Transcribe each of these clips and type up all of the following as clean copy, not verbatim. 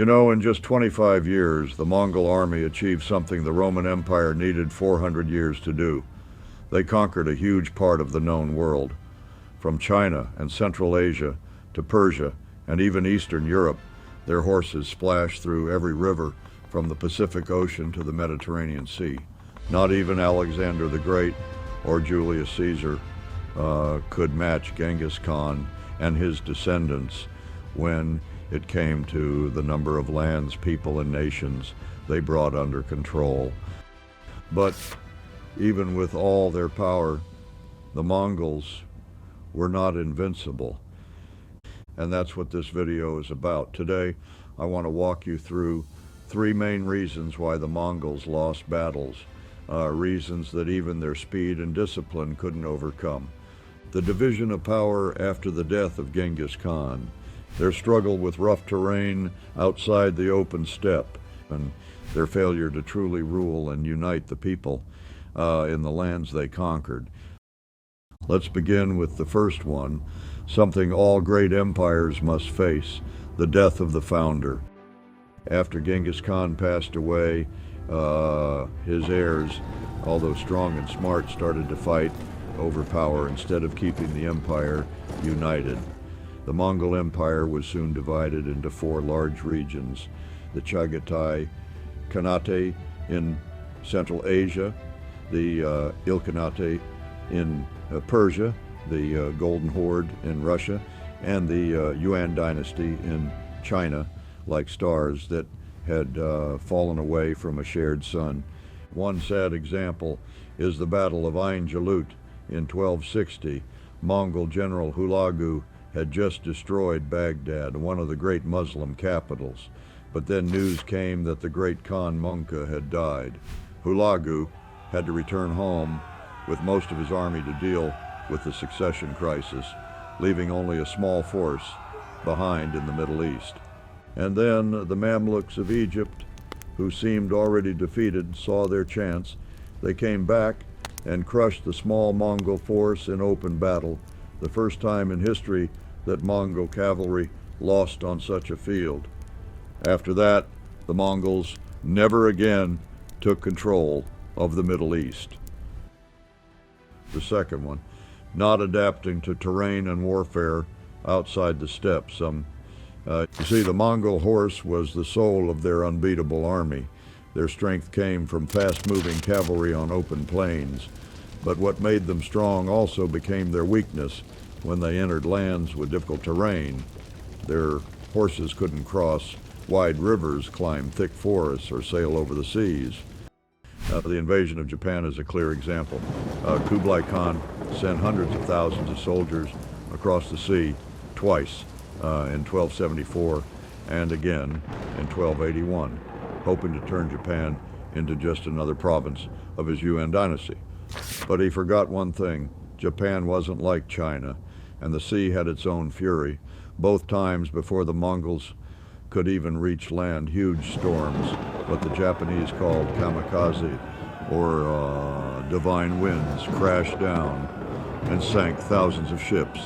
In just 25 years, the Mongol army achieved something the Roman Empire needed 400 years to do. They conquered a huge part of the known world. From China and Central Asia to Persia and even Eastern Europe, their horses splashed through every river from the Pacific Ocean to the Mediterranean Sea. Not even Alexander the Great or Julius Caesar could match Genghis Khan and his descendants when it came to the number of lands, people, and nations they brought under control. But even with all their power, the Mongols were not invincible. And that's what this video is about. Today, I want to walk you through three main reasons why the Mongols lost battles, reasons that even their speed and discipline couldn't overcome. The division of power after the death of Genghis Khan, their struggle with rough terrain outside the open steppe, and their failure to truly rule and unite the people in the lands they conquered. Let's begin with the first one, something all great empires must face, the death of the founder. After Genghis Khan passed away, his heirs, although strong and smart, started to fight over power instead of keeping the empire united. The Mongol Empire was soon divided into four large regions: the Chagatai Khanate in Central Asia, the Ilkhanate in Persia, the Golden Horde in Russia, and the Yuan dynasty in China, like stars that had fallen away from a shared sun. One sad example is the Battle of Ain Jalut in 1260. Mongol General Hulagu had just destroyed Baghdad, one of the great Muslim capitals. But then news came that the great Khan Munka had died. Hulagu had to return home with most of his army to deal with the succession crisis, leaving only a small force behind in the Middle East. And then the Mamluks of Egypt, who seemed already defeated, saw their chance. They came back and crushed the small Mongol force in open battle, the first time in history that Mongol cavalry lost on such a field. After that, the Mongols never again took control of the Middle East. The second one, not adapting to terrain and warfare outside the steppes. You see, the Mongol horse was the soul of their unbeatable army. Their strength came from fast-moving cavalry on open plains. But what made them strong also became their weakness. When they entered lands with difficult terrain, their horses couldn't cross wide rivers, climb thick forests, or sail over the seas. The invasion of Japan is a clear example. Kublai Khan sent hundreds of thousands of soldiers across the sea twice, in 1274 and again in 1281, hoping to turn Japan into just another province of his Yuan dynasty. But he forgot one thing: Japan wasn't like China, and the sea had its own fury. Both times before the Mongols could even reach land, huge storms, what the Japanese called kamikaze, or divine winds, crashed down and sank thousands of ships.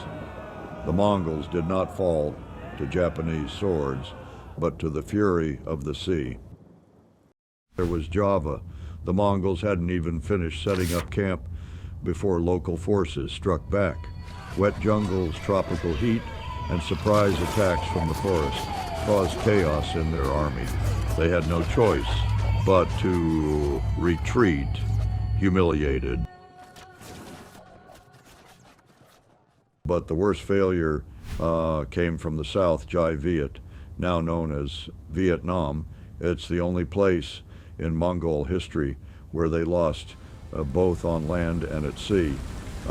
The Mongols did not fall to Japanese swords, but to the fury of the sea. There was Java. The Mongols hadn't even finished setting up camp before local forces struck back. Wet jungles, tropical heat, and surprise attacks from the forest caused chaos in their army. They had no choice but to retreat, humiliated. But the worst failure came from the south, Jai Viet, now known as Vietnam. It's the only place in Mongol history where they lost both on land and at sea.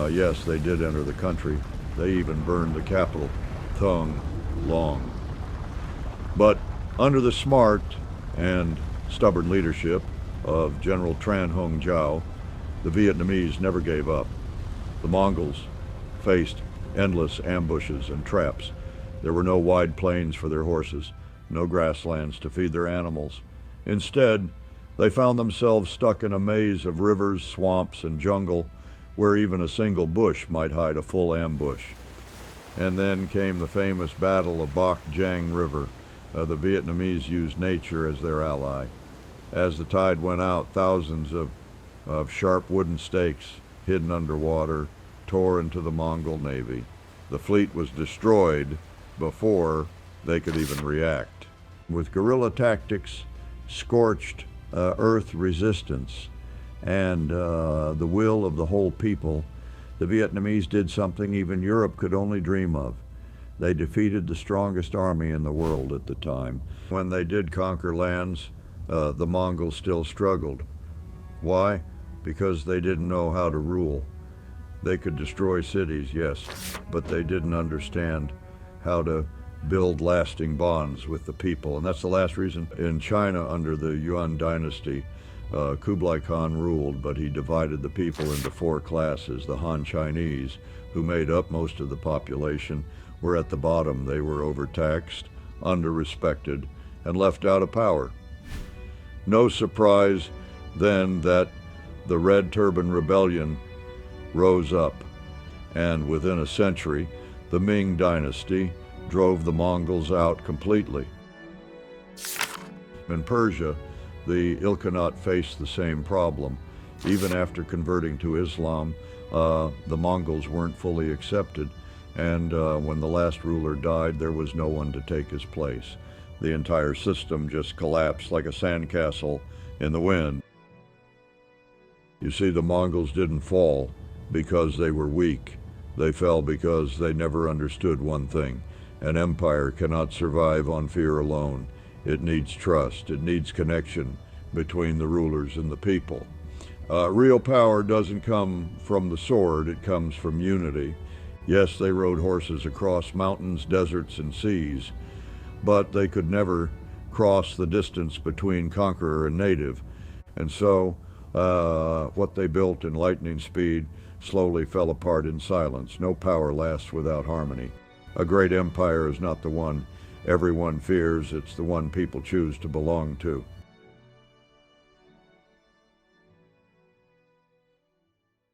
Yes, they did enter the country. They even burned the capital, Thung Long. But under the smart and stubborn leadership of General Tran Hung Giao, the Vietnamese never gave up. The Mongols faced endless ambushes and traps. There were no wide plains for their horses, no grasslands to feed their animals. Instead, they found themselves stuck in a maze of rivers, swamps, and jungle where even a single bush might hide a full ambush. And then came the famous Battle of Bok Jang River. The Vietnamese used nature as their ally. As the tide went out, thousands of sharp wooden stakes hidden underwater tore into the Mongol navy. The fleet was destroyed before they could even react. With guerrilla tactics, scorched earth resistance, and the will of the whole people, the Vietnamese did something even Europe could only dream of. They defeated the strongest army in the world at the time. When they did conquer lands, the Mongols still struggled. Why? Because they didn't know how to rule. They could destroy cities, yes, but they didn't understand how to build lasting bonds with the people. And that's the last reason in China under the Yuan dynasty, Kublai Khan ruled, but he divided the people into four classes. The Han Chinese, who made up most of the population, were at the bottom. They were overtaxed, under-respected, and left out of power. No surprise then that the Red Turban Rebellion rose up, and within a century, the Ming dynasty drove the Mongols out completely. In Persia, the Ilkhanate faced the same problem. Even after converting to Islam, the Mongols weren't fully accepted, and when the last ruler died, there was no one to take his place. The entire system just collapsed like a sandcastle in the wind. You see, the Mongols didn't fall because they were weak. They fell because they never understood one thing. An empire cannot survive on fear alone. It needs trust. It needs connection between the rulers and the people. Real power doesn't come from the sword. It comes from unity. Yes, they rode horses across mountains, deserts, and seas, but they could never cross the distance between conqueror and native. And so what they built in lightning speed slowly fell apart in silence. No power lasts without harmony. A great empire is not the one everyone fears, it's the one people choose to belong to.